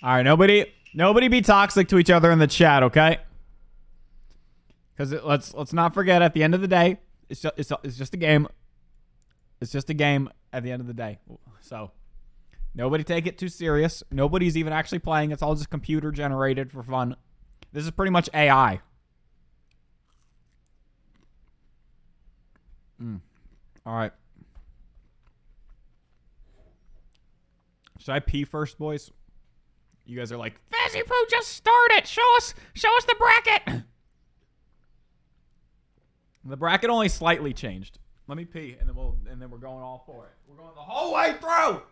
All right, nobody be toxic to each other in the chat, okay? Because let's not forget, at the end of the day, it's just a game. It's just a game at the end of the day. So nobody take it too serious. Nobody's even actually playing. It's all just computer generated for fun. This is pretty much AI. All right. Should I pee first, boys? You guys are like, Fazzy Poo, just start it. Show us the bracket. The bracket only slightly changed. Let me pee, and then we're going all for it. We're going the whole way through.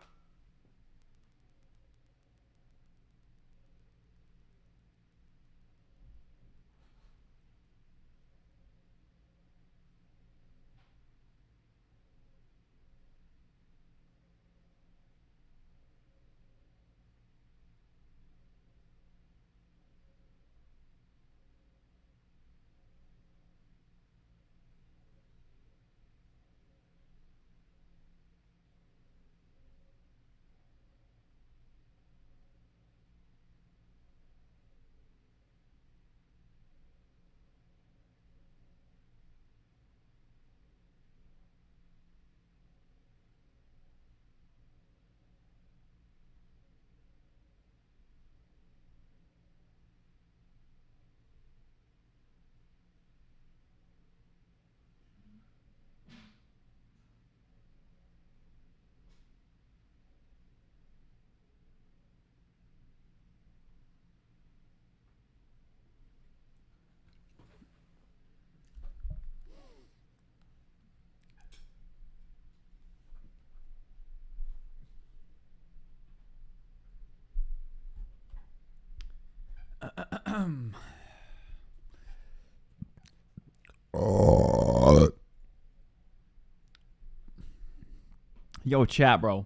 Yo, chat, bro.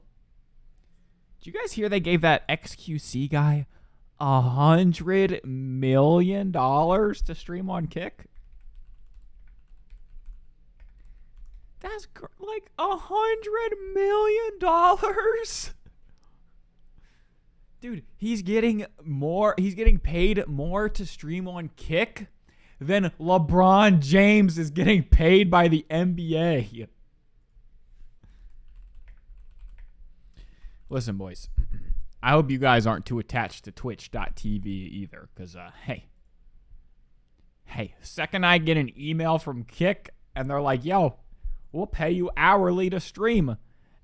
Did you guys hear they gave that XQC guy $100 million to stream on Kick? That's like $100 million. Dude, he's getting paid more to stream on Kick than LeBron James is getting paid by the NBA. Listen, boys, I hope you guys aren't too attached to twitch.tv either, because, hey, second I get an email from Kick, and they're like, yo, we'll pay you hourly to stream,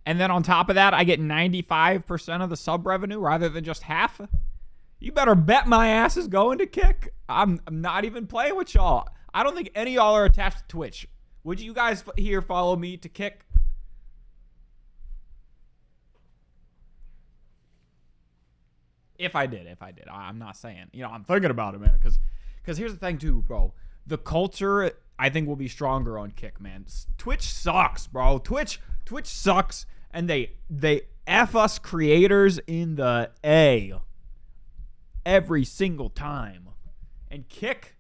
and then on top of that, I get 95% of the sub revenue rather than just half, you better bet my ass is going to Kick. I'm not even playing with y'all. I don't think any of y'all are attached to Twitch. Would you guys here follow me to Kick? If I did. I'm not saying. I'm thinking about it, man. Because here's the thing, too, bro. The culture, I think, will be stronger on Kick, man. Twitch sucks, bro. Twitch sucks, and they F us creators in the A every single time. And Kick,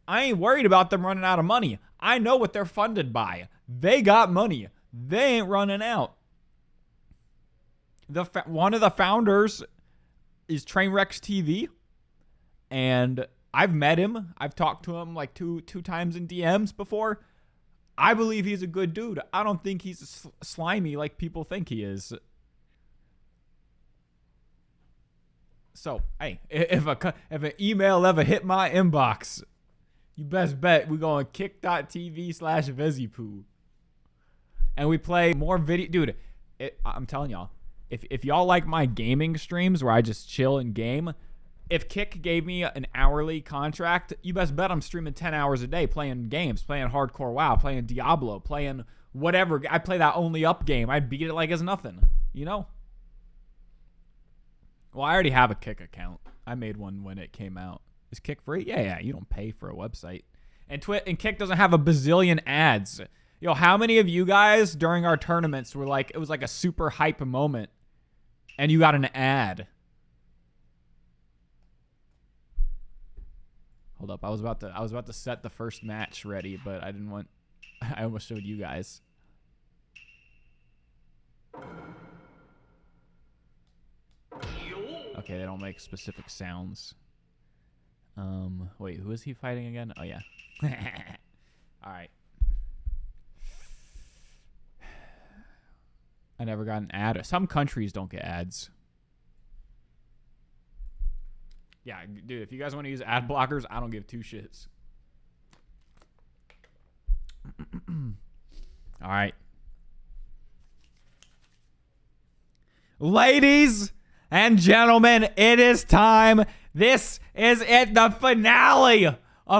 I ain't worried about them running out of money. I know what they're funded by. They got money. They ain't running out. One of the founders is Trainwrecks TV, and I've met him. I've talked to him like two times in DMs before. I believe he's a good dude. I don't think he's slimy like people think he is. So, hey, if an email ever hit my inbox, you best bet we're going kick.tv/Vezipoo. And we play more video. Dude, I'm telling y'all, if y'all like my gaming streams where I just chill and game, if Kick gave me an hourly contract, you best bet I'm streaming 10 hours a day playing games, playing Hardcore WoW, playing Diablo, playing whatever. I play that only up game. I beat it like it's nothing, Well, I already have a Kick account. I made one when it came out. Is Kick free? Yeah, you don't pay for a website. And Kick doesn't have a bazillion ads. Yo, how many of you guys during our tournaments were like, it was like a super hype moment and you got an ad? Hold up, I was about to set the first match ready, but I didn't want. I almost showed you guys. Okay, they don't make specific sounds. Wait, who is he fighting again? Oh, yeah. All right. I never got an ad. Some countries don't get ads. Yeah, dude, if you guys want to use ad blockers, I don't give two shits. All right. Ladies and gentlemen, it is time. This is it, the finale